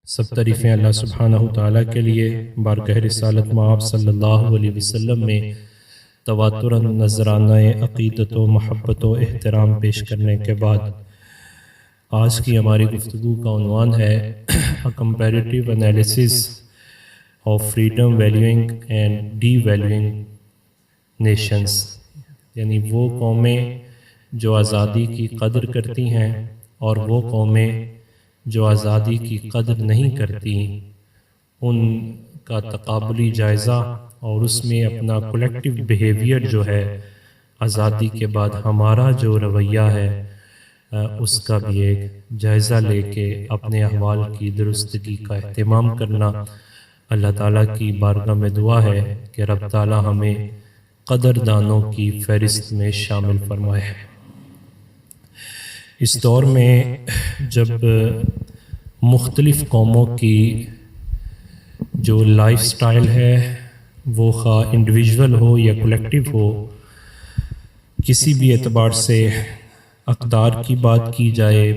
سب تعریفیں اللہ سبحانہ تعالیٰ کے لیے۔ بارگاہ رسالت مآب صلی اللہ علیہ وسلم میں تواتراً نذرانہ عقیدت و محبت و احترام پیش کرنے کے بعد آج کی ہماری گفتگو کا عنوان ہے comparative analysis of freedom valuing and devaluing nations, یعنی وہ قومیں جو آزادی کی قدر کرتی ہیں اور وہ قومیں جو آزادی کی قدر نہیں کرتی، ان کا تقابلی جائزہ اور اس میں اپنا کولیکٹیو بیہیویئر جو ہے آزادی کے بعد ہمارا جو رویہ ہے اس کا بھی ایک جائزہ لے کے اپنے احوال کی درستگی کا اہتمام کرنا۔ اللہ تعالیٰ کی بارگاہ میں دعا ہے کہ رب تعالیٰ ہمیں قدردانوں کی فہرست میں شامل فرمائے۔ اس دور میں جب مختلف قوموں کی جو لائف سٹائل ہے وہ خواہ انڈیویژول ہو یا کولیکٹیو ہو، کسی بھی اعتبار سے اقدار کی بات کی جائے،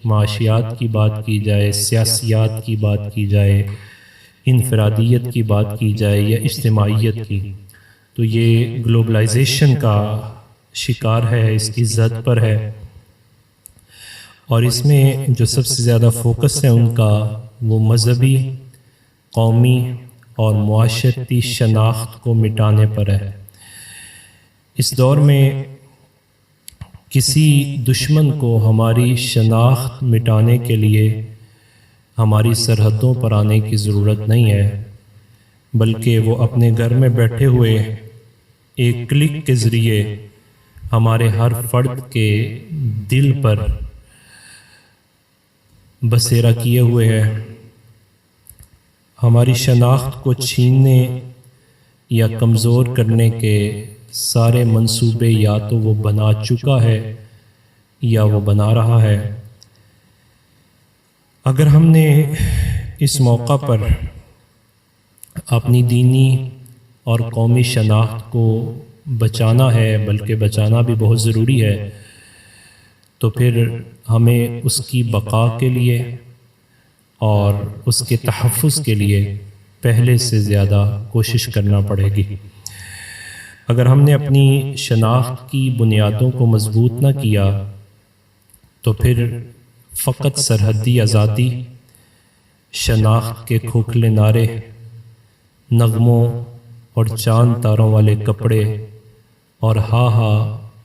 معاشیات کی بات کی جائے، سیاسیات کی بات کی جائے، انفرادیت کی بات کی جائے یا اجتماعیت کی، تو یہ گلوبلائزیشن کا شکار ہے، اس کی زد پر ہے۔ اور اس میں جو سب سے زیادہ فوکس ہے ان کا وہ مذہبی، قومی اور معاشرتی شناخت کو مٹانے پر ہے۔ اس دور میں کسی دشمن کو ہماری شناخت مٹانے کے لیے ہماری سرحدوں پر آنے کی ضرورت نہیں ہے، بلکہ وہ اپنے گھر میں بیٹھے ہوئے ایک کلک کے ذریعے ہمارے ہر فرد کے دل پر بسیرا کیے ہوئے ہیں۔ ہماری شناخت کو چھیننے یا کمزور کرنے کے سارے منصوبے یا تو وہ بنا چکا ہے یا وہ بنا رہا ہے۔ اگر ہم نے اس موقع پر اپنی دینی اور قومی شناخت کو بچانا ہے، بلکہ بچانا بھی بہت ضروری ہے، تو پھر ہمیں اس کی بقا کے لیے اور اس کے تحفظ کے لیے پہلے سے زیادہ کوشش کرنا پڑے گی۔ اگر ہم نے اپنی شناخت کی بنیادوں کو مضبوط نہ کیا تو پھر فقط سرحدی آزادی، شناخت کے کھوکھلے نعرے، نغموں اور چاند تاروں والے کپڑے اور ہا ہا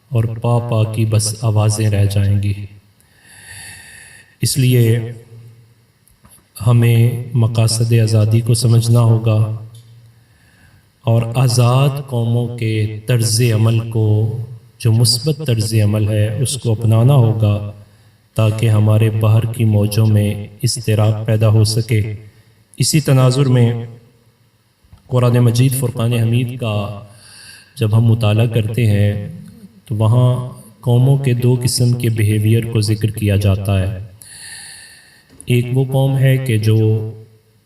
اور پا پا کی بس آوازیں رہ جائیں گی۔ اس لیے ہمیں مقاصد آزادی کو سمجھنا ہوگا اور آزاد قوموں کے طرز عمل کو، جو مثبت طرز عمل ہے، اس کو اپنانا ہوگا تاکہ ہمارے باہر کی موجوں میں اضطراب پیدا ہو سکے۔ اسی تناظر میں قرآن مجید فرقان حمید کا جب ہم مطالعہ کرتے ہیں تو وہاں قوموں کے دو قسم کے بیہیویئر کو ذکر کیا جاتا ہے۔ ایک وہ قوم ہے کہ جو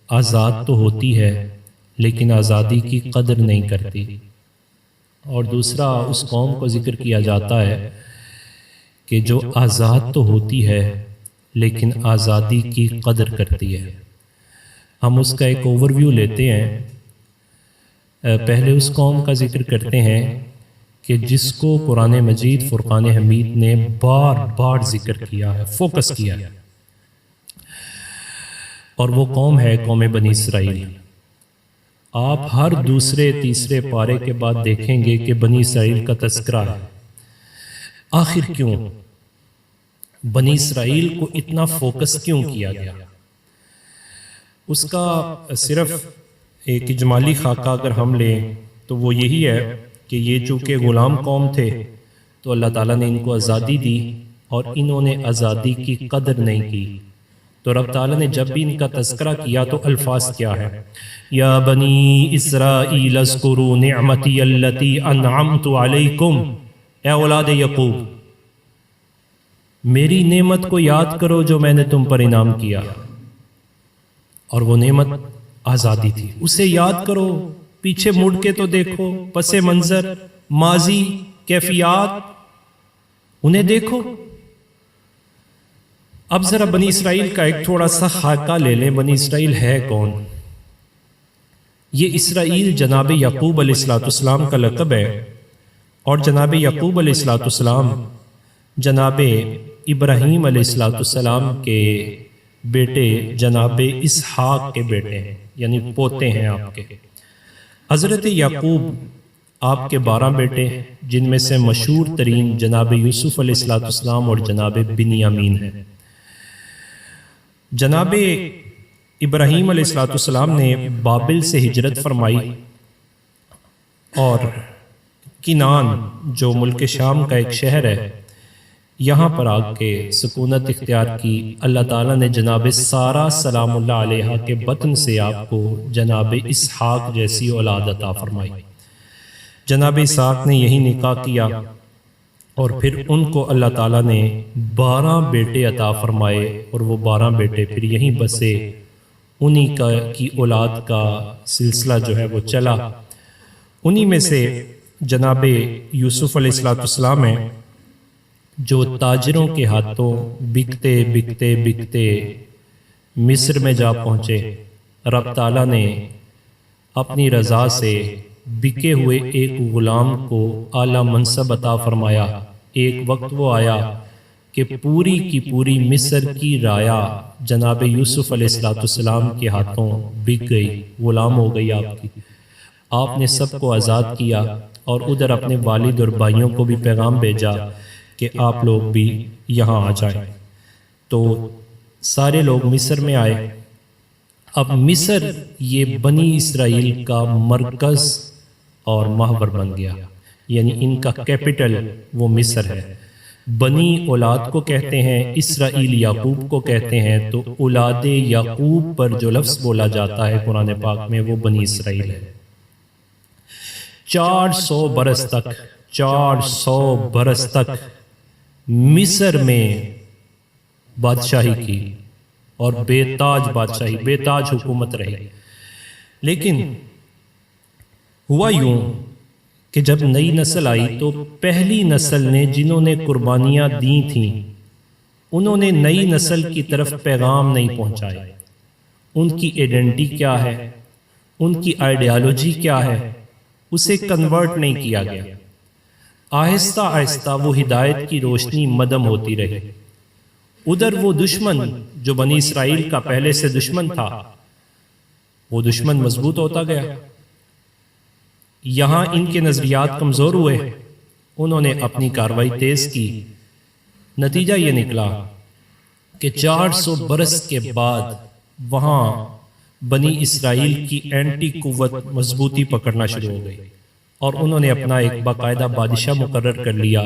آزاد تو ہوتی ہے لیکن آزادی کی قدر نہیں کرتی، اور دوسرا اس قوم کو ذکر کیا جاتا ہے کہ جو آزاد تو ہوتی ہے لیکن آزادی کی قدر کرتی ہے۔ ہم اس کا ایک اوور ویو لیتے ہیں۔ پہلے اس قوم کا ذکر کرتے ہیں کہ جس کو قرآن مجید فرقان حمید نے بار بار ذکر کیا ہے، فوکس کیا ہے، اور وہ قوم ہے قوم بنی اسرائیل۔ آپ ہر دوسرے تیسرے پارے کے بعد دیکھیں گے کہ بنی اسرائیل کا تذکرہ ہے۔ آخر کیوں بنی اسرائیل کو اتنا فوکس کیوں کیا گیا؟ اس کا صرف ایک اجمالی خاکہ اگر ہم لیں تو وہ یہی ہے کہ یہ چونکہ غلام قوم تھے تو اللہ تعالیٰ نے ان کو آزادی دی اور انہوں نے آزادی کی قدر نہیں کی، تو رب تعالیٰ نے جب بھی ان کا تذکرہ کیا تو الفاظ کیا ہے؟ یا بنی اسرائیل اذکروا نعمتی التی انعمت علیکم، اے اولاد یعقوب میری نعمت کو یاد کرو جو میں نے تم پر انعام کیا، اور وہ نعمت آزادی تھی، اسے یاد کرو، پیچھے مڑ کے تو دیکھو، پس منظر، ماضی، کیفیات، انہیں دیکھو۔ اب ذرا بنی اسرائیل کا ایک تھوڑا سا خاکہ لے لیں. بنی اسرائیل ہے کون؟ یہ اسرائیل جناب یعقوب علیہ السلام کا لقب ہے، اور جناب یعقوب علیہ السلام جناب ابراہیم علیہ السلام کے بیٹے جناب اسحاق کے بیٹے ہیں، یعنی پوتے ہیں آپ کے. حضرت یعقوب آپ کے 12 بیٹے ہیں، جن میں سے مشہور ترین جناب یوسف علیہ السلام اور جناب بنیامین ہیں. جناب ابراہیم علیہ السلام نے بابل سے ہجرت فرمائی اور کنعان جو ملک شام کا ایک شہر ہے، یہاں پر آ کے سکونت اختیار کی. اللہ تعالیٰ نے جناب سارہ سلام اللہ علیہا کے بطن سے آپ کو جناب اسحاق جیسی اولاد عطا فرمائی. جناب اسحاق نے یہی نکاح کیا اور پھر ان کو اللہ تعالیٰ نے 12 بیٹے عطا فرمائے، اور وہ 12 بیٹے پھر یہیں بسے. انہی کی اولاد کا سلسلہ جو ہے وہ چلا. انہی میں سے جناب یوسف علیہ السلام ہیں جو تاجروں کے ہاتھوں بکتے بکتے بکتے مصر میں جا پہنچے. رب تعالیٰ نے اپنی رضا سے بکے ہوئے ایک غلام کو اعلیٰ منصب عطا فرمایا. ایک وقت وہ آیا کہ پوری کی پوری مصر کی رایا جناب یوسف علیہ السلام کے ہاتھوں بک گئی، غلام ہو گئی آپ کی. آپ نے سب کو آزاد کیا اور ادھر اپنے والد اور بھائیوں کو بھی پیغام بھیجا کہ آپ لوگ بھی یہاں آ جائیں. تو سارے لوگ مصر میں آئے. اب مصر یہ بنی اسرائیل کا مرکز اور محور بن گیا، یعنی ان کا کیپٹل وہ مصر ہے. بنی اولاد کو کہتے ہیں، اسرائیل یعقوب کو کہتے ہیں. تو اولاد یعقوب پر جو لفظ بولا جاتا ہے قرآن پاک میں وہ بنی اسرائیل ہے. 400 برس تک مصر میں بادشاہی کی اور بے تاج بادشاہی، بے تاج حکومت رہی. لیکن ہوا یوں کہ جب نئی نسل آئی تو پہلی نسل نے جنہوں نے قربانیاں دی تھیں انہوں نے نئی نسل کی طرف پیغام نہیں پہنچائے. ان کی ایڈنٹی کیا ہے، ان کی آئیڈیالوجی کیا ہے، اسے کنورٹ نہیں کیا گیا. آہستہ آہستہ وہ ہدایت کی روشنی مدھم ہوتی رہی. ادھر وہ دشمن جو بنی اسرائیل کا پہلے سے دشمن تھا وہ دشمن مضبوط ہوتا گیا. یہاں ان کے نظریات کمزور ہوئے، انہوں نے اپنی کارروائی تیز کی. نتیجہ یہ نکلا کہ 400 برس کے بعد وہاں بنی اسرائیل کی اینٹی قوت مضبوطی پکڑنا شروع ہو گئی، اور انہوں نے اپنا ایک باقاعدہ بادشاہ مقرر کر لیا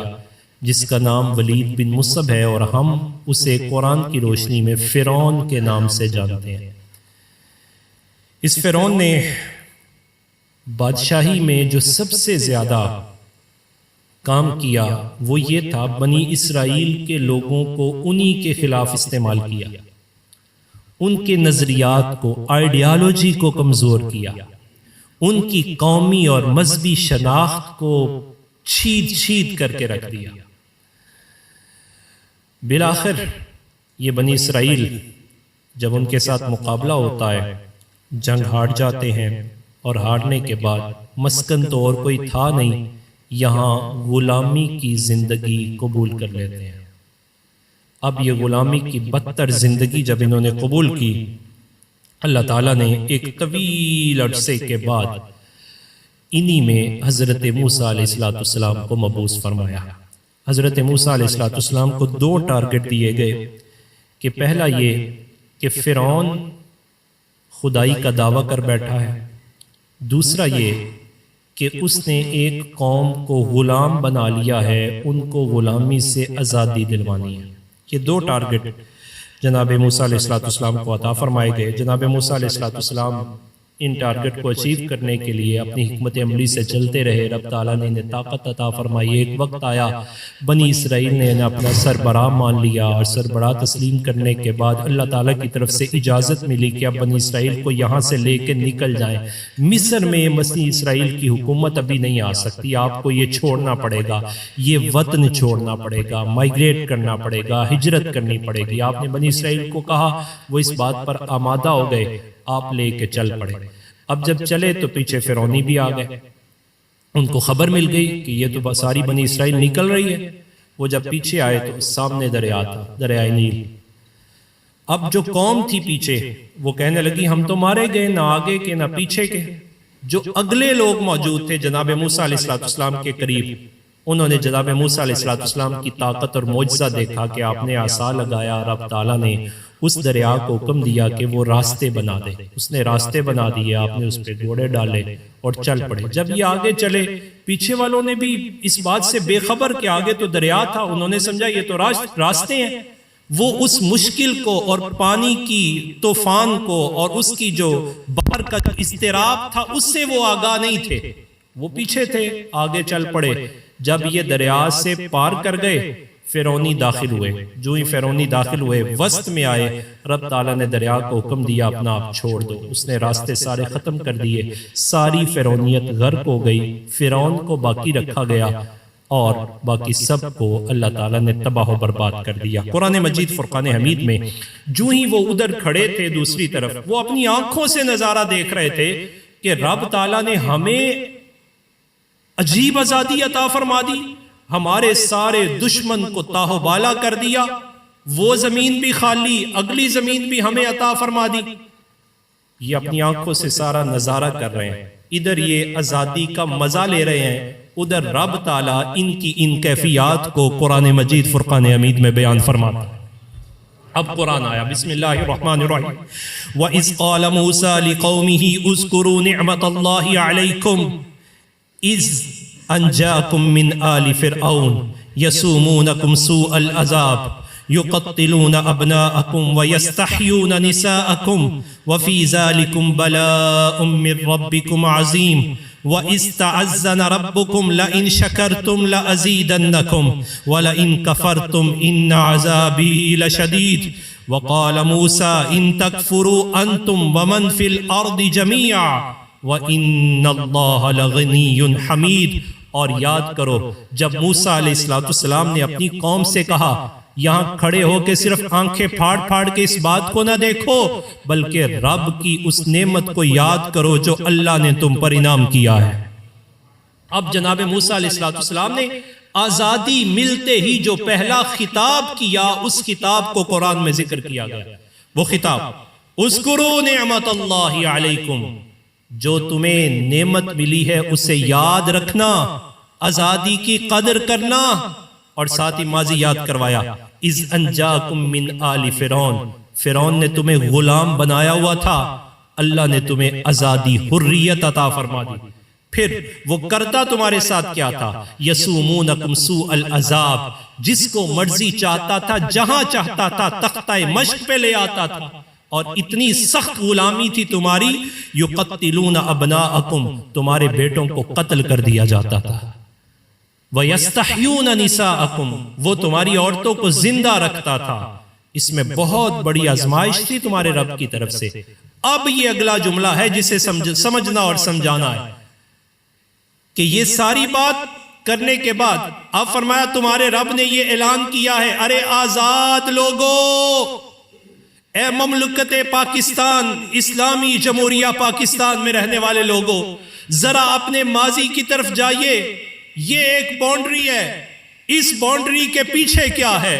جس کا نام ولید بن مصعب ہے، اور ہم اسے قرآن کی روشنی میں فرعون کے نام سے جانتے ہیں. اس فرعون نے بادشاہی میں جو سب سے زیادہ کام کیا وہ یہ تھا بنی اسرائیل کے لوگوں کو انہی کے خلاف استعمال کیا، ان کے نظریات کو، آئیڈیالوجی کو کمزور کیا، ان کی قومی اور مذہبی شناخت کو چھید کر کے رکھ دیا. بالآخر یہ بنی اسرائیل جب ان کے ساتھ مقابلہ ہوتا ہے جنگ ہار جاتے ہیں، اور ہارنے کے بعد مسکن تو اور کوئی تھا نہیں، یہاں غلامی کی زندگی قبول کر لیتے ہیں. اب یہ غلامی کی بدتر زندگی جب انہوں نے قبول کی، اللہ تعالیٰ نے ایک طویل عرصے کے بعد انہی میں حضرت موسیٰ علیہ السلام کو مبعوث فرمایا. حضرت موسیٰ علیہ السلام کو 2 ٹارگٹ دیے گئے کہ پہلا یہ کہ فرعون خدائی کا دعویٰ کر بیٹھا ہے، دوسرا یہ کہ اس نے ایک قوم کو غلام بنا لیا ہے، ان کو غلامی سے آزادی دلوانی ہے. یہ 2 ٹارگٹ جناب موسیٰ علیہ السلام کو عطا فرمائے گئے. جناب موسیٰ علیہ السلام ان ٹارگٹ کو اچیو کرنے کے لیے اپنی حکمت عملی سے چلتے رہے، رب تعالیٰ نے انہیں طاقت عطا فرمائی۔ ایک وقت آیا بنی اسرائیل نے انہیں اپنا سربراہ مان لیا، اور سربراہ تسلیم کرنے کے بعد اللہ تعالیٰ کی طرف سے اجازت ملی کہ اب بنی اسرائیل کو یہاں سے لے کے نکل جائیں۔ مصر میں بنی اسرائیل کی حکومت ابھی نہیں آ سکتی، آپ کو یہ چھوڑنا پڑے گا، یہ وطن چھوڑنا پڑے گا، مائیگریٹ کرنا پڑے گا، ہجرت کرنی پڑے گی۔ آپ نے بنی اسرائیل کو کہا، وہ اس بات پر آمادہ ہو گئے، آپ لے کے چل پڑے۔ اب جب چلے تو پیچھے فرعونی بھی آ گئے، ان کو خبر مل گئی کہ یہ تو ساری بنی اسرائیل نکل رہی ہے۔ وہ جب پیچھے آئے تو سامنے دریا تھا، دریائے نیل۔ اب جو قوم تھی پیچھے وہ کہنے لگی ہم تو مارے گئے، نہ آگے کے نہ پیچھے کے۔ جو اگلے لوگ موجود تھے جناب موسیٰ علیہ السلام کے قریب، انہوں نے جناب موسیٰ علیہ السلام کی طاقت اور معجزہ دیکھا کہ آپ نے عصا لگایا، رب تعالیٰ نے اس دریا کو حکم دیا کہ وہ راستے بنا دے۔ اس نے راستے بنا دیے، آپ نے اس پہ گھوڑے ڈالے اور چل پڑے۔ جب یہ آگے چلے، پیچھے والوں نے بھی اس بات سے بے خبر کہ آگے تو دریا تھا، انہوں نے سمجھا یہ تو راستے ہیں۔ وہ اس مشکل کو اور پانی کی طوفان کو اور اس کی جو باہر کا اضطراب تھا اس سے وہ آگاہ نہیں تھے، وہ پیچھے تھے، آگے چل پڑے۔ جب یہ دریا سے پار کر گئے، فرعونی داخل ہوئے۔ جو ہی فرعونی داخل ہوئے، وسط میں آئے، رب تعالیٰ نے دریا کو حکم دیا اپنا آپ چھوڑ دو۔ اس نے راستے سارے ختم کر دیے، ساری فرعونیت غرق ہو گئی، فرعون کو باقی رکھا گیا اور باقی سب کو اللہ تعالیٰ نے تباہ و برباد کر دیا۔ قرآن مجید فرقان حمید میں جو ہی وہ ادھر کھڑے تھے دوسری طرف، وہ اپنی آنکھوں سے نظارہ دیکھ رہے تھے کہ رب تعالیٰ نے ہمیں عجیب آزادی عطا فرما دی، ہمارے سارے دشمن کو تاہو بالا کر دیا، وہ زمین بھی خالی، اگلی زمین بھی ہمیں عطا فرما دی۔ یہ اپنی آنکھوں سے سارا نظارہ کر رہے ہیں، ادھر یہ آزادی کا مزہ لے رہے ہیں، ادھر رب تعالیٰ ان کی ان کیفیات کو قرآن مجید فرقان حمید میں بیان فرماتا ہے۔ اب قرآن آیا، بسم اللہ الرحمن الرحیم۔ وَإِذْ قَالَ مُوسَىٰ لِقَوْمِهِ اذْكُرُوا نِعْمَةَ اللَّهِ عَلَيْكُمْ إِذْ أَنْجَاكُمْ مِنْ آلِ فِرْعَوْنَ يَسُومُونَكُمْ سُوءَ الْعَذَابِ يُقَتِّلُونَ أَبْنَاءَكُمْ وَيَسْتَحْيُونَ نِسَاءَكُمْ وَفِي ذَلِكُمْ بَلَاءٌ مِّن رَّبِّكُمْ عَظِيمٌ وَإِذْ تَعَذَّنَ رَبُّكُمْ لَئِن شَكَرْتُمْ لَأَزِيدَنَّكُمْ وَلَئِن كَفَرْتُمْ إِنَّ عَذَابِي لَشَدِيدٌ وَقَالَ مُوسَىٰ إِن تَكْفُرُوا أَنْتُمْ وَمَنْ فِي الْأَرْضِ جَمِيعًا وَإِنَّ اللَّهَ لَغَنِيٌّ حَمِيدٌ۔ اور یاد کرو جب موسیٰ علیہ السلام نے اپنی قوم سے کہا یہاں کھڑے ہو کے صرف آنکھیں پھاڑ پھاڑ کے اس بات کو نہ دیکھو، بلکہ رب کی اس نعمت کو یاد کرو جو اللہ نے تم پر انعام کیا ہے۔ اب جناب موسیٰ علیہ السلام نے آزادی ملتے ہی جو پہلا خطاب کیا، اس خطاب کو قرآن میں ذکر کیا گیا۔ وہ خطاب اذکروا نعمت اللہ علیکم، جو تمہیں نعمت ملی ہے اسے یاد رکھنا، آزادی کی قدر کرنا، اور ساتھ ہی ماضی یاد کروایا۔ اذ انجاکم من آل فرعون، فرعون نے تمہیں غلام بنایا ہوا تھا، اللہ نے تمہیں آزادی، حریت عطا فرما دی۔ پھر وہ کرتا تمہارے ساتھ کیا تھا؟ یسومونکم سوء العذاب، جس کو مرضی چاہتا تھا، جہاں چاہتا تھا تختہ مشق پہ لے آتا تھا، اور اتنی سخت غلامی تھی تمہاری، یقتلون ابناءکم، تمہارے بیٹوں کو قتل کر دیا جاتا تھا، وَيَسْتَحْيُونَ نِسَاءَكُمْ، وہ تمہاری عورتوں کو زندہ رکھتا تھا۔ اس میں بہت بڑی آزمائش تھی تمہارے رب کی طرف سے۔ اب یہ اگلا جملہ ہے جسے سمجھنا اور سمجھانا ہے کہ یہ ساری بات کرنے کے بعد اب فرمایا تمہارے رب نے یہ اعلان کیا ہے، ارے آزاد لوگو، اے مملکت پاکستان، اسلامی جمہوریہ پاکستان میں رہنے والے لوگوں، ذرا اپنے ماضی کی طرف جائیے۔ یہ ایک باؤنڈری ہے، اس باؤنڈری کے پیچھے کیا ہے؟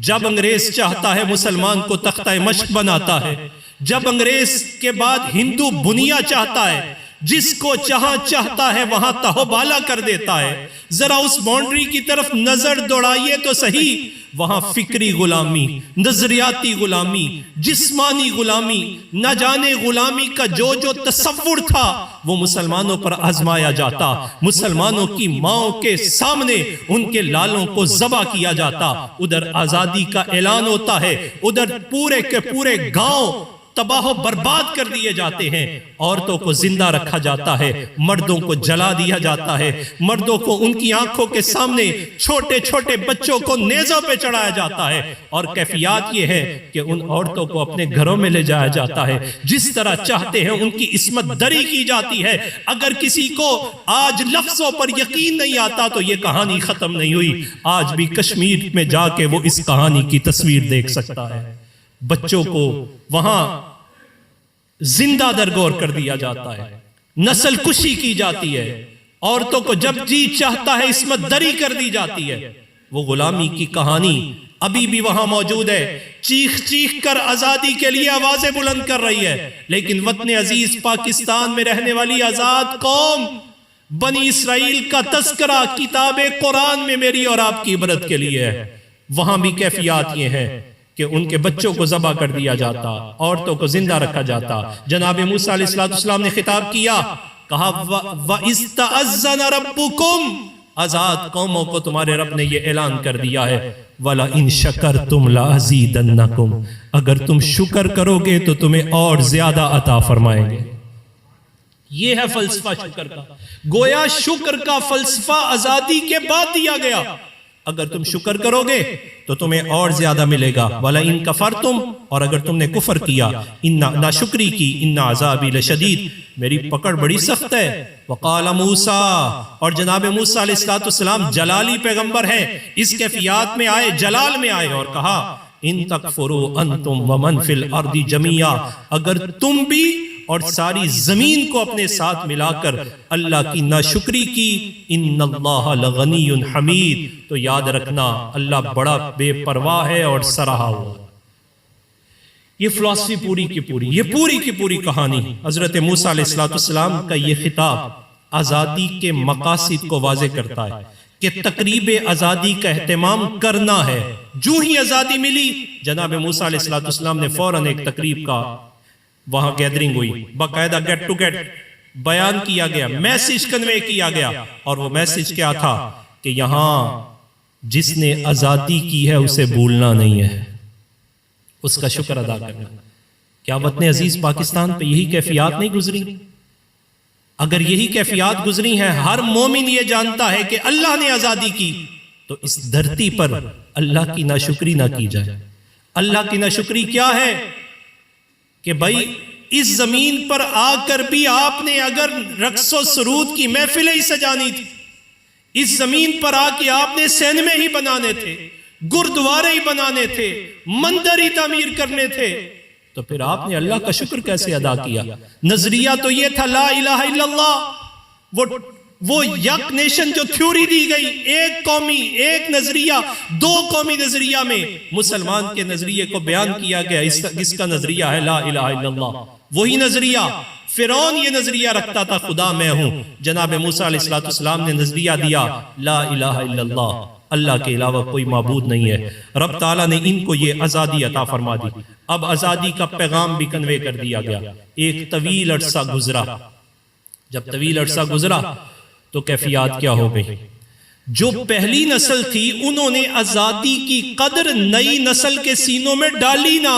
جب انگریز چاہتا ہے مسلمان کو تختہ مشق بناتا ہے، جب انگریز کے بعد ہندو بنیا چاہتا ہے، جس کو جہاں چاہتا ہے وہاں تہو بالا کر دیتا ہے، ذرا اس باؤنڈری کی طرف نظر دوڑائیے تو صحیح، وہاں فکری غلامی، نظریاتی غلامی، جسمانی غلامی، نہ جانے غلامی کا جو جو تصور تھا وہ مسلمانوں پر آزمایا جاتا، مسلمانوں کی ماؤں کے سامنے ان کے لالوں کو ذبح کیا جاتا۔ ادھر آزادی کا اعلان ہوتا ہے، ادھر پورے کے پورے گاؤں تباہ و برباد کر دیے جاتے ہیں، عورتوں کو زندہ رکھا جاتا ہے، مردوں کو جلا دیا جاتا ہے، مردوں کو ان کی آنکھوں کے سامنے چھوٹے چھوٹے بچوں کو نیزوں پہ چڑھایا جاتا ہے، اور کیفیات یہ ہے کہ ان عورتوں کو اپنے گھروں میں لے جایا جاتا ہے، جس طرح چاہتے ہیں ان کی عصمت دری کی جاتی ہے۔ اگر کسی کو آج لفظوں پر یقین نہیں آتا تو یہ کہانی ختم نہیں ہوئی، آج بھی کشمیر میں جا کے وہ اس کہانی کی تصویر دیکھ سکتا ہے۔ بچوں کو وہاں زندہ درگور کر دیا جاتا ہے، نسل کشی کی جاتی ہے، عورتوں کو جب جی چاہتا ہے عصمت دری کر دی جاتی ہے۔ وہ غلامی کی کہانی ابھی بھی وہاں موجود ہے، چیخ چیخ کر آزادی کے لیے آوازیں بلند کر رہی ہے، لیکن وطن عزیز پاکستان میں رہنے والی آزاد قوم، بنی اسرائیل کا تذکرہ کتاب قرآن میں میری اور آپ کی عبرت کے لیے ہے۔ وہاں بھی کیفیات یہ ہیں کہ ان کے بچوں کو ذبح کر دیا جاتا، عورتوں کو زندہ رکھا جاتا۔ جناب موسیٰ علیہ السلام نے خطاب کیا، کہا وَإِذْ تَأَذَّنَ رَبُّكُمْ، آزاد قوموں کو تمہارے رب نے یہ اعلان کر دیا ہے، وَلَئِن شَكَرْتُمْ لَأَزِيدَنَّكُمْ، اگر تم شکر کرو گے تو تمہیں اور زیادہ عطا فرمائیں گے۔ یہ ہے فلسفہ شکر کا، گویا شکر کا فلسفہ آزادی کے بعد دیا گیا، اگر تم شکر کرو گے تو تمہیں اور زیادہ ملے گا، وَلَئِن كَفَرْتُمْ، اور اگر تم نے کفر کیا، ناشکری کی، اِنَّ عَذَابِي لَشَدِيدٌ، میری پکڑ بڑی سخت ہے۔ وَقَالَ مُوسَىٰ، اور جناب موسیٰ علیہ السلام جلالی پیغمبر ہیں، اس کیفیات میں آئے، جلال میں آئے، اور کہا اِن تَكْفُرُوا أَنْتُمْ وَمَنْ فِي الْأَرْضِ جَمِيعًا، اگر تم بھی اور ساری زمین کو اپنے ساتھ ملا کر اللہ کی ناشکری کی، ان اللہ لغنی حمید، تو یاد رکھنا اللہ بڑا بے پرواہ ہے اور سراہا ہوا۔ یہ فلسفی پوری کی پوری، یہ پوری کی پوری کہانی حضرت موسیٰ علیہ السلام کا یہ خطاب آزادی کے مقاصد کو واضح کرتا ہے کہ تقریب آزادی کا اہتمام کرنا ہے۔ جو ہی آزادی ملی، جناب موسیٰ علیہ السلام نے فوراً ایک تقریب کا وہاں گیدرنگ ہوئی، باقاعدہ گیٹ ٹو گیٹ بیان کیا گیا، میسج کنوے کیا گیا، اور وہ میسج کیا تھا کہ یہاں جس نے آزادی کی ہے اسے بھولنا نہیں ہے، اس کا شکر ادا کرنا۔ کیا وطن عزیز پاکستان پہ یہی کیفیات نہیں گزری؟ اگر یہی کیفیات گزری ہیں، ہر مومن یہ جانتا ہے کہ اللہ نے آزادی کی، تو اس دھرتی پر اللہ کی ناشکری نہ کی جائے۔ اللہ کی ناشکری کیا ہے کہ بھائی اس زمین پر آ کر بھی آپ نے اگر رقص و سرود کی محفلیں ہی سجانی تھی، اس زمین پر آ کے آپ نے سینمے ہی بنانے تھے، گردوارے ہی بنانے تھے، مندر ہی تعمیر کرنے تھے، تو پھر آپ نے اللہ کا شکر کیسے ادا کیا؟ نظریہ تو یہ تھا لا الہ الا اللہ، وہ یک نیشن جو تھیوری دی گئی، ایک قومی ایک نظریہ، دو قومی نظریہ میں مسلمان کے نظریے کو بیان کیا گیا، اس کا نظریہ ہے لا الہ الا اللہ۔ وہی نظریہ فرعون یہ نظریہ رکھتا تھا خدا میں ہوں، جناب موسیٰ علیہ السلام نے نظریہ دیا لا الہ الا اللہ، اللہ کے علاوہ کوئی معبود نہیں ہے۔ رب تعالیٰ نے ان کو یہ آزادی عطا فرما دی۔ اب آزادی کا پیغام بھی کنوے کر دیا گیا۔ ایک طویل عرصہ گزرا، جب طویل عرصہ گزرا تو کیفیات کیا ہو گئی؟ جو پہلی نسل تھی انہوں نے آزادی کی قدر نئی نسل کے سینوں میں ڈالی نہ،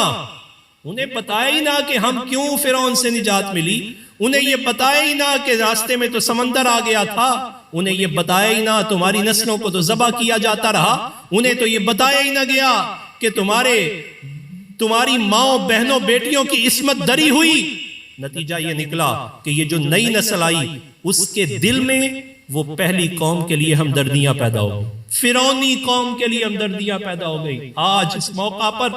انہیں بتایا ہی نہ کہ ہم کیوں فرعون سے نجات ملی، انہیں یہ بتایا ہی نہ کہ راستے میں تو سمندر آ گیا تھا، انہیں یہ بتایا ہی نہ تمہاری نسلوں کو تو ذبح کیا جاتا رہا، انہیں تو یہ بتایا ہی نہ گیا کہ تمہاری ماؤں بہنوں بیٹیوں کی عصمت دری ہوئی۔ نتیجہ یہ نکلا کہ یہ جو نئی نسل آئی اس کے دل میں وہ پہلی قوم کے لیے ہمدردیاں پیدا ہو گئی، فرعونی قوم کے لیے ہمدردیاں پیدا ہو گئی۔ آج اس موقع پر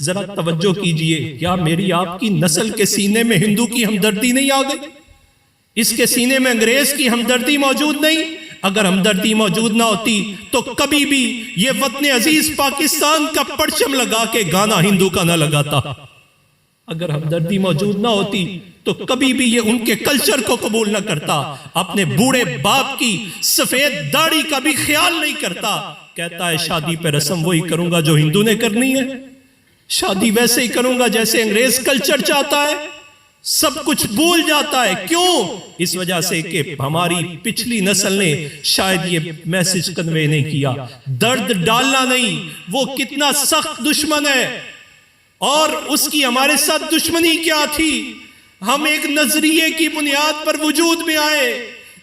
ذرا توجہ کیجئے، کیا میری آپ کی نسل کے سینے میں ہندو کی ہمدردی نہیں آ گئی؟ اس کے سینے میں انگریز کی ہمدردی موجود نہیں؟ اگر ہمدردی موجود نہ ہوتی تو کبھی بھی یہ وطن عزیز پاکستان کا پرچم لگا کے گانا ہندو کا نہ لگاتا۔ اگر ہمدردی موجود نہ ہوتی تو کبھی بھی یہ ان کے کلچر کو قبول نہ کرتا، اپنے بوڑھے باپ کی سفید داڑھی کا بھی خیال نہیں کرتا، کہتا ہے شادی پہ رسم وہی کروں گا جو ہندو نے کرنی ہے، شادی ویسے ہی کروں گا جیسے انگریز کلچر چاہتا ہے، سب کچھ بھول جاتا ہے۔ کیوں؟ اس وجہ سے کہ ہماری پچھلی نسل نے شاید یہ میسج کنوے نہیں کیا، درد ڈالنا نہیں، وہ کتنا سخت دشمن ہے، اور اس کی ہمارے ساتھ دشمنی کیا تھی؟ ہم ایک نظریے کی بنیاد پر وجود میں آئے،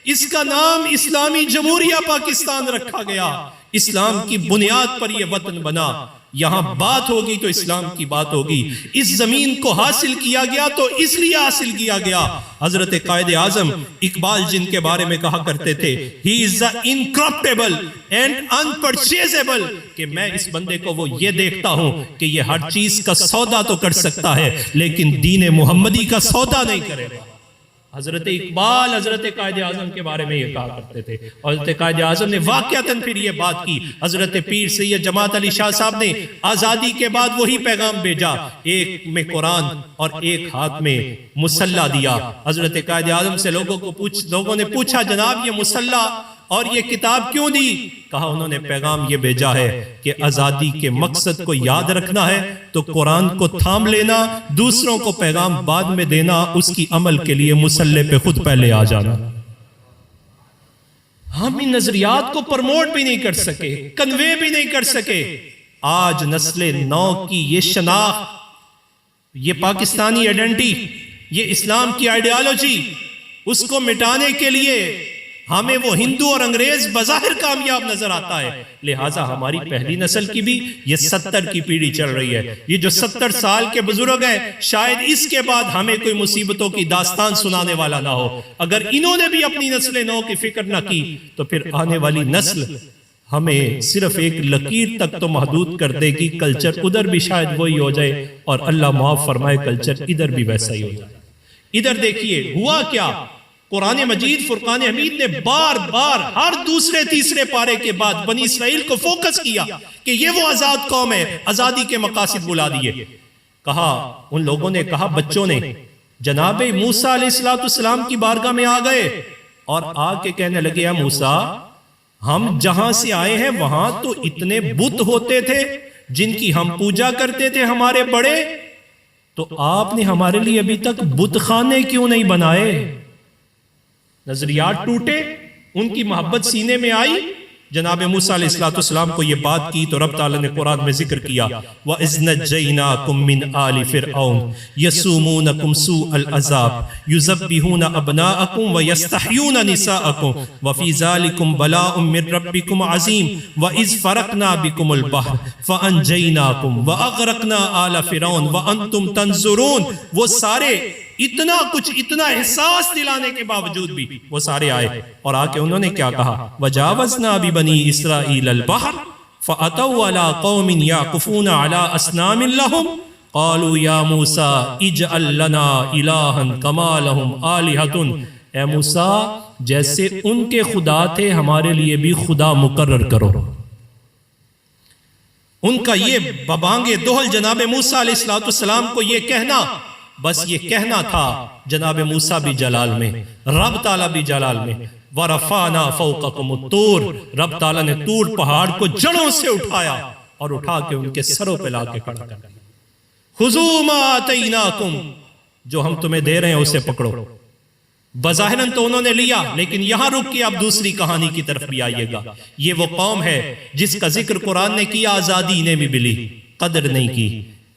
اس کا نام اسلامی جمہوریہ پاکستان رکھا گیا، اسلام کی بنیاد پر یہ وطن بنا، یہاں بات ہوگی تو اسلام کی بات ہوگی، اس زمین کو حاصل کیا گیا تو اس لیے حاصل کیا گیا۔ حضرت قائد اعظم اقبال جن کے بارے میں کہا کرتے تھے he is the incorruptible and unpurchasable، کہ میں اس بندے کو وہ یہ دیکھتا ہوں کہ یہ ہر چیز کا سودا تو کر سکتا ہے لیکن دین محمدی کا سودا نہیں کرے گا۔ حضرت اقبال حضرت قائد اعظم کے بارے میں یہ کہا کرتے تھے، اور حضرت قائد اعظم نے واقعتاً پھر یہ بات کی۔ حضرت پیر سید جماعت علی شاہ صاحب نے آزادی کے بعد وہی پیغام بھیجا، ایک میں قرآن اور ایک ہاتھ میں مسلح دیا۔ حضرت قائد اعظم سے لوگوں نے پوچھا جناب یہ مسلح اور یہ کتاب کیوں دی؟ کہا انہوں نے پیغام یہ بھیجا ہے کہ آزادی کے مقصد کو یاد رکھنا ہے تو قرآن کو تھام لینا، دوسروں کو پیغام بعد میں دینا، اس کی عمل کے لیے مسلح پہ خود پہلے آ جانا۔ ہم ان نظریات کو پرموٹ بھی نہیں کر سکے، کنوے بھی نہیں کر سکے۔ آج نسل نو کی یہ شناخت، یہ پاکستانی ایڈنٹی، یہ اسلام کی آئیڈیالوجی، اس کو مٹانے کے لیے ہمیں وہ ہندو اور انگریز بظاہر کامیاب نظر آتا ہے، لہٰذا ہماری پہلی نسل کی بھی یہ 70 کی پیڑھی چل رہی ہے۔ یہ جو 70 سال کے بزرگ ہیں، شاید اس کے بعد ہمیں کوئی مصیبتوں کی داستان سنانے والا نہ ہو۔ اگر انہوں نے بھی اپنی نسل نو کی فکر نہ کی تو پھر آنے والی نسل ہمیں صرف ایک لکیر تک تو محدود کر دے گی، کلچر ادھر بھی شاید وہی ہو جائے، اور اللہ معاف فرمائے کلچر ادھر بھی ویسا ہی ہو جائے۔ ادھر دیکھیے ہوا کیا، قرآن مجید فرقان حمید نے بار بار ہر دوسرے تیسرے پارے کے بعد بنی اسرائیل کو فوکس کیا کہ یہ وہ آزاد قوم ہے، آزادی کے مقاصد بلا دیے۔ کہا ان لوگوں نے کہا، بچوں نے جناب موسیٰ علیہ السلام کی بارگاہ میں آ گئے اور آ کے کہنے لگے، اے موسیٰ ہم جہاں سے آئے ہیں وہاں تو اتنے بت ہوتے تھے جن کی ہم پوجا کرتے تھے ہمارے بڑے، تو آپ نے ہمارے لیے ابھی تک بت خانے کیوں نہیں بنائے؟ نظریات ٹوٹے، ان کی محبت سینے میں آئی۔ جناب موسیٰ علیہ السلام کو یہ بات کی تو رب تعالیٰ نے قرآن میں ذکر کیا، وَإِذْ نَجَّيْنَاكُمْ مِنْ آلِ فِرْعَوْنَ يَسُومُونَكُمْ سُوءَ الْعَذَابِ يُذَبِّحُونَ أَبْنَاءَكُمْ وَيَسْتَحْيُونَ نِسَاءَكُمْ وَفِي ذَلِكُمْ بَلَاءٌ مِّن رَّبِّكُمْ عَظِيمٌ وَإِذْ فَرَقْنَا بِكُمُ الْبَحْرَ فَأَنجَيْنَاكُمْ وَأَغْرَقْنَا آلَ فِرْعَوْنَ وَأَنْتُمْ تَنظُرُونَ۔ وہ سارے اتنا کچھ، اتنا احساس دلانے کے باوجود بھی وہ سارے آئے اور آ کے انہوں نے کیا کہا، وَجَاوَزْنَا بِبَنِي إِسْرَائِيلَ الْبَحْرَ فَأَتَوْا عَلَىٰ قَوْمٍ يَعْكُفُونَ عَلَىٰ أَصْنَامٍ لَهُمْ قَالُوا يَا مُوسَىٰ اجْعَل لَّنَا إِلَٰهًا كَمَا لَهُمْ آلِهَةٌ، اے موسیٰ جیسے ان کے خدا تھے ہمارے لیے بھی خدا مقرر کرو۔ ان کا یہ ببانگ دہل جناب موسیٰ علیہ السلام کو یہ کہنا، بس یہ کہنا تھا جناب موسیٰ بھی جلال میں، رب تعالیٰ بھی جلال میں۔ وَرَفَعْنَا فَوْقَكُمُ الطُّورَ، رب تعالیٰ نے طور پہاڑ کو جڑوں سے اٹھایا اور اٹھا کے ان کے سروں پہ لا کے کھڑا کر دیا۔ خُذُوا مَا آتَيْنَاكُمْ، جو ہم تمہیں دے رہے ہیں اسے پکڑو۔ بظاہراً تو انہوں نے لیا، لیکن یہاں رک کے اب دوسری کہانی کی طرف بھی آئیے گا۔ یہ وہ قوم ہے جس کا ذکر قرآن نے کیا، آزادی انہیں بھی ملی، قدر نہیں کی۔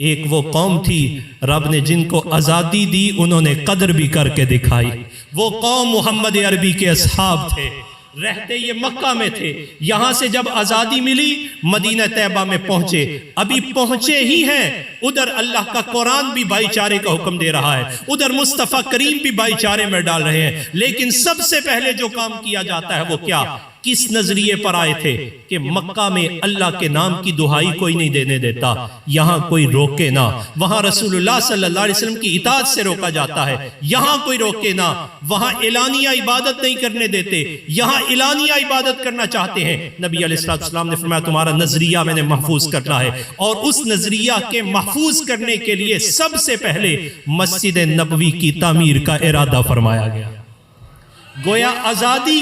ایک وہ قوم تھی رب نے جن کو آزادی دی، انہوں نے قدر بھی کر کے دکھائی۔ وہ قوم محمد عربی کے اصحاب تھے، رہتے یہ مکہ میں تھے، یہاں سے جب آزادی ملی مدینہ طیبہ میں پہنچے، ابھی پہنچے ہی ہیں، ادھر اللہ کا قرآن بھی بھائی چارے کا حکم دے رہا ہے، ادھر مصطفیٰ کریم بھی بھائی چارے میں ڈال رہے ہیں، لیکن سب سے پہلے جو کام کیا جاتا ہے وہ کیا، کس نظریے پر آئے تھے کہ مکہ میں اللہ کے نام کی دہائی کوئی نہیں دینے دیتا، یہاں کوئی روکے نہ، وہاں رسول اللہ صلی اللہ علیہ وسلم کی اطاعت سے روکا جاتا ہے، یہاں کوئی روکے نہ، وہاں اعلانیہ عبادت نہیں کرنے دیتے، یہاں اعلانیہ عبادت کرنا چاہتے ہیں۔ نبی علیہ السلام نے فرمایا تمہارا نظریہ میں نے محفوظ کرنا ہے، اور اس نظریہ کے محفوظ کرنے کے لیے سب سے پہلے مسجد نبوی کی تعمیر کا ارادہ فرمایا گیا۔ گویا آزادی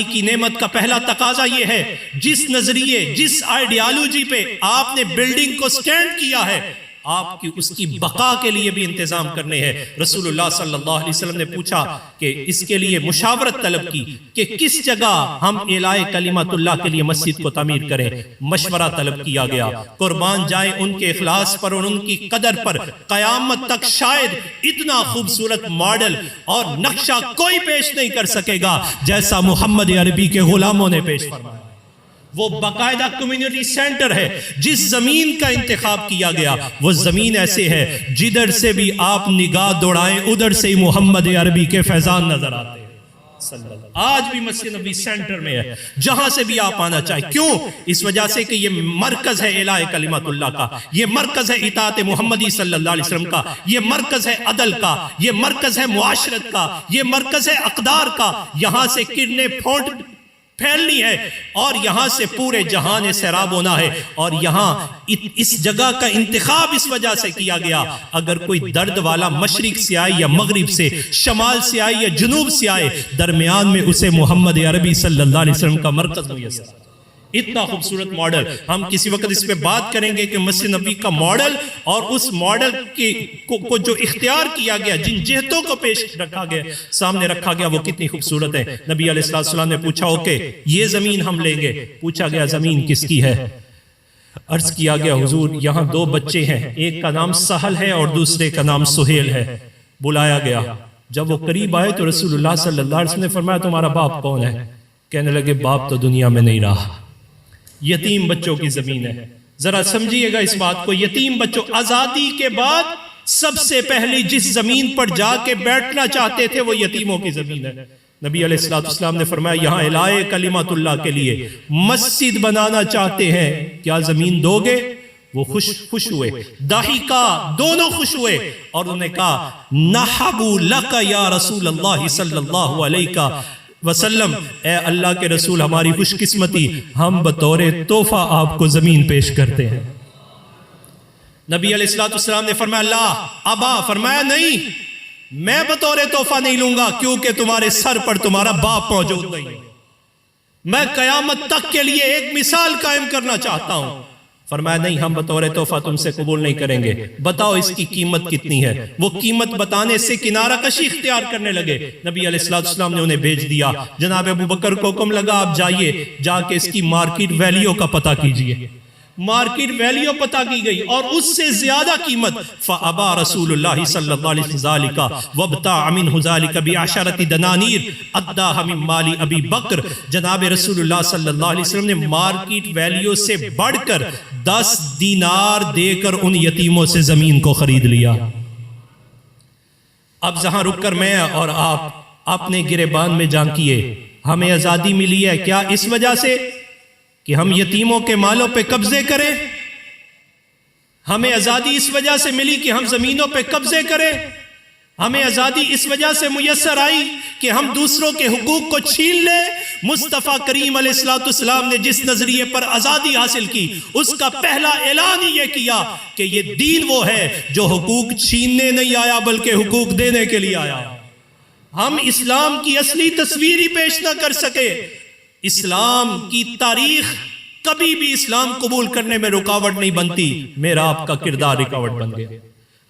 کی نعمت کا پہلا تقاضا یہ ہے، جس نظریے، جس آئیڈیالوجی پہ آپ نے بلڈنگ کو سٹینڈ کیا ہے، آپ کی اس کی بقا کے لیے بھی انتظام کرنے ہیں۔ رسول اللہ صلی اللہ علیہ وسلم نے پوچھا کہ اس کے لیے مشاورت طلب کی کہ کس جگہ ہم اعلاء کلمت اللہ کے لیے مسجد کو تعمیر کریں، مشورہ طلب کیا گیا۔ قربان جائیں ان کے اخلاص پر اور ان کی قدر پر، قیامت تک شاید اتنا خوبصورت ماڈل اور نقشہ کوئی پیش نہیں کر سکے گا جیسا محمد عربی کے غلاموں نے پیش فرمایا۔ وہ باقاعدہ کمیونٹی سینٹر ہے۔ جس زمین کا انتخاب کیا گیا وہ زمین ایسے ہے جدھر سے بھی آپ نگاہ دوڑائیں ادھر سے ہی محمد عربی کے فیضان نظر آتے ہیں۔ آج بھی مسجد نبوی سینٹر میں ہے، جہاں سے بھی آپ آنا چاہیں۔ کیوں؟ اس وجہ سے کہ یہ مرکز ہے اعلاء کلمت اللہ کا، یہ مرکز ہے اطاعت محمدی صلی اللہ علیہ وسلم کا، یہ مرکز ہے عدل کا، یہ مرکز ہے معاشرت کا، یہ مرکز ہے اقدار کا۔ یہاں سے کرنیں پھیلنی ہے اور یہاں سے پورے جہان سیراب ہونا ہے۔ اور یہاں اس جگہ کا انتخاب اس وجہ سے کیا گیا، اگر کوئی درد والا مشرق سے آئے یا مغرب سے، شمال سے آئے یا جنوب سے آئے، درمیان میں اسے محمد عربی صلی اللہ علیہ وسلم کا مرکز میسر ہے۔ اتنا خوبصورت ماڈل، ہم کسی وقت اس پہ بات کریں گے کہ مسجد نبوی کا ماڈل اور اس ماڈل کو جو اختیار کیا گیا، جن جہتوں کو پیش رکھا گیا، سامنے رکھا گیا، وہ کتنی خوبصورت ہے۔ نبی علیہ السلام نے پوچھا اوکے یہ زمین ہم لیں گے، پوچھا گیا زمین کس کی ہے؟ عرض کیا گیا حضور یہاں دو بچے ہیں، ایک کا نام سہل ہے اور دوسرے کا نام سہیل ہے۔ بلایا گیا، جب وہ قریب آئے تو رسول اللہ صلی اللہ علیہ وسلم نے فرمایا تمہارا باپ کون ہے؟ کہنے لگے باپ تو دنیا میں نہیں رہا، یتیم بچوں کی زمین ہے۔ ذرا سمجھیے گا اس بات کو، یتیم بچوں، آزادی کے بعد سب سے پہلی جس زمین پر جا کے بیٹھنا چاہتے تھے وہ یتیموں کی زمین ہے۔ نبی علیہ السلام نے فرمایا یہاں اعلاء کلمت اللہ کے لیے مسجد بنانا چاہتے ہیں، کیا زمین دو گے؟ وہ خوش ہوئے، داحیکا دونوں خوش ہوئے اور انہوں نے کہا نحبو لک یا رسول اللہ صلی اللہ علیہ وسلم، اے اللہ کے رسول ہماری خوش قسمتی، ہم بطور تحفہ آپ کو زمین پیش کرتے ہیں۔ نبی علیہ السلام نے فرمایا لا ابا، فرمایا نہیں میں بطور تحفہ نہیں لوں گا، کیونکہ تمہارے سر پر تمہارا باپ موجود نہیں، میں قیامت تک کے لیے ایک مثال قائم کرنا چاہتا ہوں۔ فرمایا نہیں ہم بطور تحفہ تم سے قبول نہیں کریں گے، بتاؤ اس کی قیمت کتنی ہے؟ وہ قیمت بتانے سے کنارہ کشی اختیار کرنے لگے۔ نبی علیہ السلام نے انہیں بھیج دیا، جناب ابوبکر کو حکم لگا آپ جائیے، جا کے اس کی مارکیٹ ویلیو کا پتہ کیجئے۔ مارکیٹ ویلیو پتہ کی گئی اور اس سے زیادہ قیمت، فَأَبَا رسول اللہ صلی اللہ علیہ وسلم ذَلِكَ وَابْتَاعَ مِنْهُ ذَلِكَ بِعَشَرَةِ دَنَانِيرَ أَدَّاهَا مِنْ مَالِ أَبِي بکر۔ جناب رسول اللہ صلی اللہ علیہ وسلم نے مارکیٹ ویلیو سے بڑھ کر 10 دینار دے کر ان یتیموں سے زمین کو خرید لیا۔ اب جہاں رک کر میں اور آپ اپنے گریبان میں جھانکیے، ہمیں آزادی ملی ہے کیا اس وجہ سے کہ ہم یتیموں کے مالوں پہ قبضے کریں؟ ہمیں آزادی اس وجہ سے ملی کہ ہم زمینوں پہ قبضے کریں؟ ہمیں آزادی اس وجہ سے میسر آئی کہ ہم دوسروں کے حقوق کو چھین لیں؟ مصطفیٰ کریم علیہ السلام نے جس نظریے پر آزادی حاصل کی، اس کا پہلا اعلان ہی یہ کیا کہ یہ دین وہ ہے جو حقوق چھیننے نہیں آیا بلکہ حقوق دینے کے لیے آیا۔ ہم اسلام کی اصلی تصویر ہی پیش نہ کر سکے، اسلام کی تاریخ کبھی بھی اسلام قبول کرنے میں رکاوٹ نہیں بنتی، میرا آپ کا کردار رکاوٹ بن گیا۔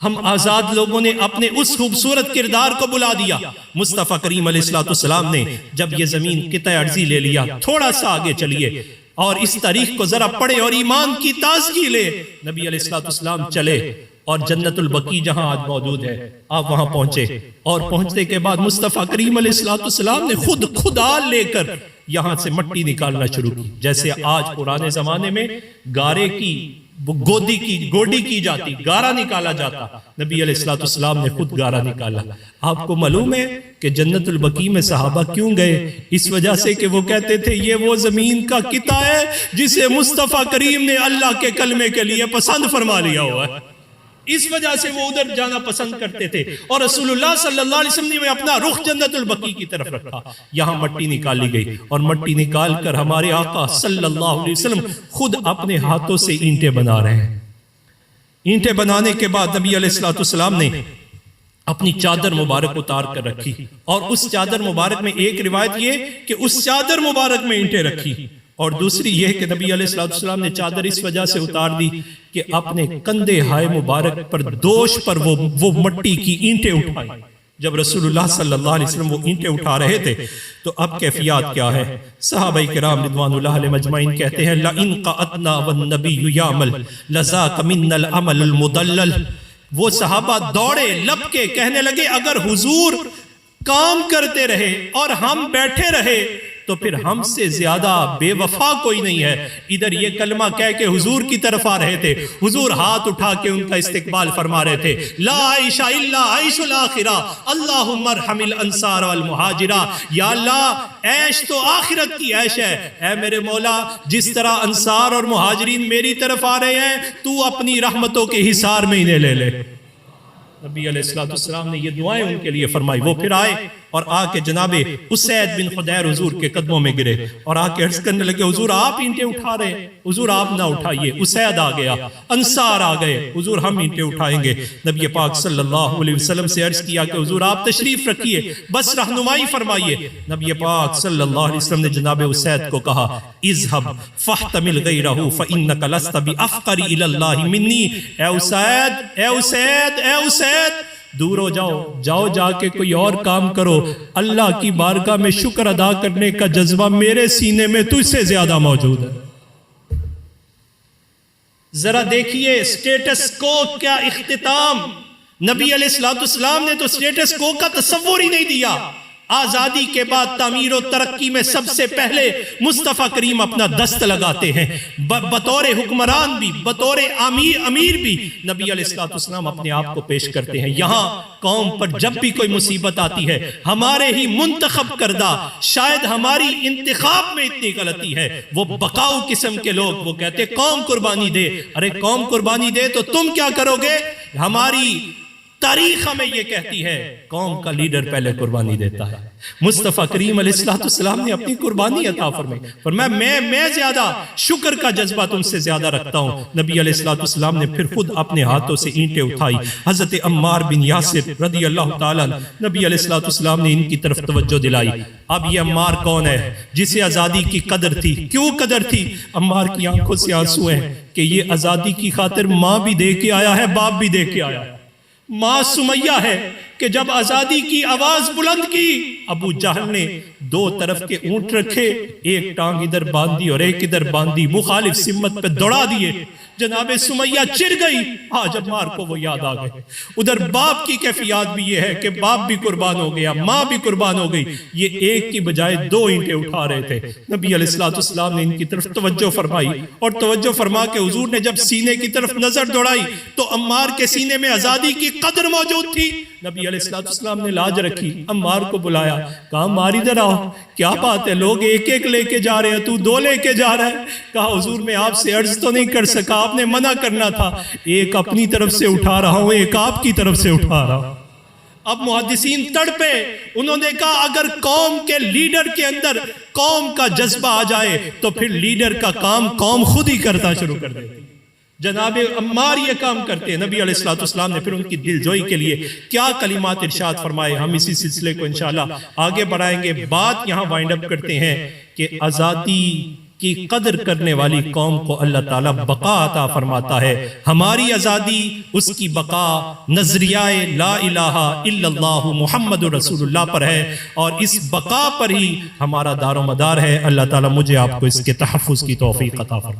ہم آزاد لوگوں نے اپنے اس خوبصورت کردار کو بلا دیا۔ مصطفیٰ کریم علیہ السلام نے جب یہ زمین قطع ارضی لے لیا، تھوڑا سا آگے چلیے اور اس تاریخ کو ذرا پڑھے اور ایمان کی تازگی لے۔ نبی علیہ السلام چلے اور جنت البقیع جہاں آج موجود ہے آپ وہاں پہنچے، اور پہنچنے کے بعد مصطفیٰ کریم علیہ السلام نے خود خدال لے کر یہاں سے مٹی نکالنا شروع کی، جیسے آج پرانے زمانے میں گارے کی گوڈی کی جاتی، گارا نکالا جاتا، نبی علیہ السلام نے خود گارا نکالا۔ آپ کو معلوم ہے کہ جنت البقیع میں صحابہ کیوں گئے؟ اس وجہ سے کہ وہ کہتے تھے یہ وہ زمین کا قطعہ ہے جسے مصطفیٰ کریم نے اللہ کے کلمے کے لیے پسند فرما لیا ہوا ہے، اس وجہ سے وہ ادھر جانا پسند کرتے تھے۔ اور رسول اللہ صلی اللہ علیہ وسلم نے اپنا رخ جنت البقیع کی طرف رکھا، یہاں مٹی نکالی گئی اور مٹی نکال کر ہمارے آقا صلی اللہ علیہ وسلم خود اپنے ہاتھوں سے اینٹیں بنا رہے ہیں۔ اینٹیں بنانے کے بعد نبی علیہ السلام نے اپنی چادر مبارک اتار کر رکھی، اور اس چادر مبارک میں ایک روایت یہ کہ اس چادر مبارک میں اینٹیں رکھی، اور دوسری یہ کہ نبی علیہ السلام نے چادر اس وجہ سے اتار دی کہ اپنے کندھے ہائے مبارک پر دوش پر وہ مٹی کی اینٹیں اٹھائی. جب رسول اللہ صلی اللہ علیہ وسلم وہ اینٹیں اٹھا رہے تھے تو اب کیفیات کیا ہے؟ صحابہ کرام رضوان اللہ علیہ مجمعین کہتے ہیں لَإِن قَعَتْنَا وَالنَّبِيُّ يَعْمَلْ لَذَاكَ مِنَّ الْعَمَلُ الْمُضَلَّلِ. وہ صحابہ دوڑے لپ کے کہنے لگے اگر حضور کام کرتے رہے اور ہم بیٹھے رہے تو پھر ہم سے زیادہ بے وفا کوئی نہیں ہے. ادھر یہ کلمہ کہہ کے حضور کی طرف آ رہے تھے, حضور ہاتھ اٹھا کے ان کا استقبال فرما رہے تھے. لا عیش الا عیش الاخرہ اللہم ارحم الانصار والمہاجرہ. یا اللہ عیش تو آخرت کی عیش ہے, اے میرے مولا جس طرح انصار اور مہاجرین میری طرف آ رہے ہیں تو اپنی رحمتوں کے حصار میں انہیں لے لے. نبی علیہ السلام نے یہ دعائیں ان کے لیے فرمائی. وہ پھر آئے اور آ کے جناب اسید بن خدیر حضور کے قدموں میں گرے اور آ کے عرض کرنے لگے حضور آپ اینٹیں اٹھا رہے ہیں, حضور آپ نہ اٹھائیے. اسید آ گیا, انصار آ گئے, حضور ہم اینٹیں اٹھائیں گے. نبی پاک صلی اللہ علیہ وسلم سے عرض کیا کہ حضور آپ تشریف رکھیے, بس رہنمائی فرمائیے. نبی پاک صلی اللہ علیہ وسلم نے جناب اسید کو کہا اذهب فاحتمل غیرہ فانک لست بافقر الی اللہ منی. اے اسید, اے اسید, اے اسید, دور ہو جاؤ, جاؤ جا کے کوئی اور کام کرو. اللہ کی بارگاہ میں شکر ادا کرنے کا جذبہ میرے سینے میں تجھ سے زیادہ موجود ہے. ذرا دیکھیے سٹیٹس کو کیا اختتام. نبی علیہ السلام نے تو سٹیٹس کو کا تصور ہی نہیں دیا. آزادی کے بعد تعمیر و ترقی میں سب سے پہلے مصطفیٰ کریم اپنا دست لگاتے ہیں, بطور حکمران بھی بطور امیر بھی نبی علیہ السلام اپنے آپ کو پیش کرتے ہیں. یہاں قوم پر جب بھی کوئی مصیبت آتی ہے ہمارے ہی منتخب کردہ, شاید ہماری انتخاب میں اتنی غلطی ہے, وہ بقاؤ قسم کے لوگ وہ کہتے قوم قربانی دے. ارے قوم قربانی دے تو تم کیا کرو گے؟ ہماری تاریخ ہمیں یہ کہتی ہے قوم کا لیڈر پہلے قربانی دیتا ہے. مصطفیٰ کریم علیہ السلام نے اپنی قربانی عطا فرمائی, فرمایا میں زیادہ شکر کا جذبہ تم سے زیادہ رکھتا ہوں. نبی علیہ السلام نے پھر خود اپنے ہاتھوں سے اینٹیں اٹھائی. حضرت عمار بن یاسر رضی اللہ تعالیٰ نبی علیہ السلام نے ان کی طرف توجہ دلائی. اب یہ عمار کون ہے جسے آزادی کی قدر تھی؟ کیوں قدر تھی؟ عمار کی آنکھوں سے آنسو ہیں کہ یہ آزادی کی خاطر ماں بھی دے کے آیا ہے, باپ بھی دے کے آیا ہے. ماں سمیہ ہے کہ جب آزادی کی آواز بلند کی ابو جہل نے دو طرف کے اونٹ رکھے, ایک ٹانگ ادھر باندھی اور ایک ادھر باندھی, مخالف سمت پہ دوڑا دیے. جناب سمیہ چڑ گئی, آج عمار کو وہ یاد آ گئے. ادھر باپ کی کیفیات بھی یہ ہے کہ باپ بھی قربان ہو گیا, ماں بھی قربان ہو گئی. یہ ایک کی بجائے دو اینٹیں اٹھا رہے تھے. نبی علیہ السلام نے ان کی طرف توجہ فرمائی اور توجہ فرما کے حضور نے جب سینے کی طرف نظر دوڑائی تو عمار کے سینے میں آزادی کی قدر موجود تھی. نبی علیہ السلام نے لاج رکھی, عمار کو بلایا, کہا عمار ادھر آؤ, کیا بات ہے لوگ ایک ایک لے کے جا رہے ہیں, تو دو لے کے جا رہا ہے. کہا حضور میں آپ سے عرض تو نہیں کر سکا, آپ نے منع کرنا تھا. ایک اپنی طرف سے اٹھا رہا ہوں, ایک آپ کی طرف سے اٹھا رہا ہوں. اب محدثین تڑپے, انہوں نے کہا اگر قوم کے لیڈر کے اندر قوم کا جذبہ آ جائے تو پھر لیڈر کا کام قوم خود ہی کرتا شروع کر دے. جناب عمار یہ کام کرتے ہیں. نبی علیہ السلام نے پھر ان کی دل جوئی کے لیے کیا کلمات ارشاد فرمائے. ہم اسی سلسلے کو انشاءاللہ آگے بڑھائیں گے. بات یہاں وائنڈ اپ کرتے ہیں کہ آزادی کی قدر کرنے والی قوم کو اللہ تعالیٰ بقا عطا فرماتا ہے. ہماری آزادی, اس کی بقا نظریہ لا الہ الا اللہ محمد رسول اللہ پر ہے اور اس بقا پر ہی ہمارا دار و مدار ہے. اللہ تعالیٰ مجھے آپ کو اس کے تحفظ کی توفیق عطا فرمائے.